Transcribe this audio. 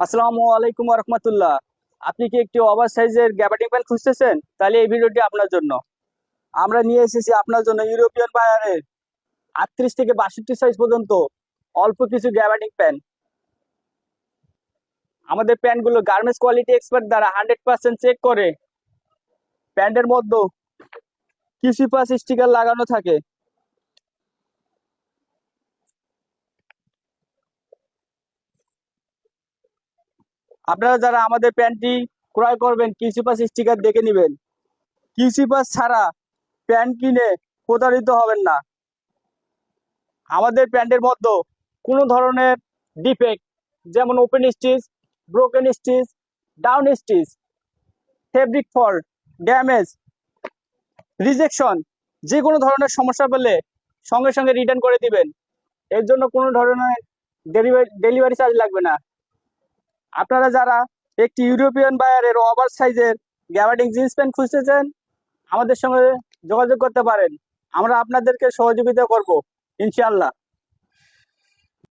আসসালামু আলাইকুম রহমতুল্লাহ। আপনি কি একটি ওভার সাইজের গ্যাবার্ডিং প্যান্ট খুঁজতেছেন? তাহলে এই ভিডিওটি আপনার জন্য। আমরা নিয়ে এসেছি আপনার জন্য ইউরোপিয়ান বায়ারের 38 থেকে 62 সাইজ পর্যন্ত অল্প কিছু গ্যাবার্ডিং প্যান্ট। আমাদের প্যান্টগুলো গার্মেন্টস কোয়ালিটি এক্সপার্ট দ্বারা 100% চেক করে প্যান্টের মধ্যে কিছু পাস স্টিকার লাগানো থাকে। আপনারা যারা আমাদের প্যান্টটি ক্রয় করবেন কিছু পাস স্টিকার দেখে নেবেন। কিছু পাস ছাড়া প্যান্ট কিনে প্রতারিত হবেন না। আমাদের প্যান্টের মধ্যে কোনো ধরনের ডিফেক্ট, যেমন open stitch, broken stitch, down stitch, fabric fault, damage, rejection, যে কোনো ধরনের সমস্যা পেলে সঙ্গে সঙ্গে রিটার্ন করে দিবেন। এর জন্য কোনো ধরনের ডেলিভারি চার্জ লাগবে না। আপনারা যারা একটি ইউরোপিয়ান বায়ারের ওভার সাইজের গ্যাবার্ডিং জিন্স প্যান্ট খুঁজতেছেন, আমাদের সঙ্গে যোগাযোগ করতে পারেন। আমরা আপনাদেরকে সহযোগিতা করব ইনশাআল্লাহ।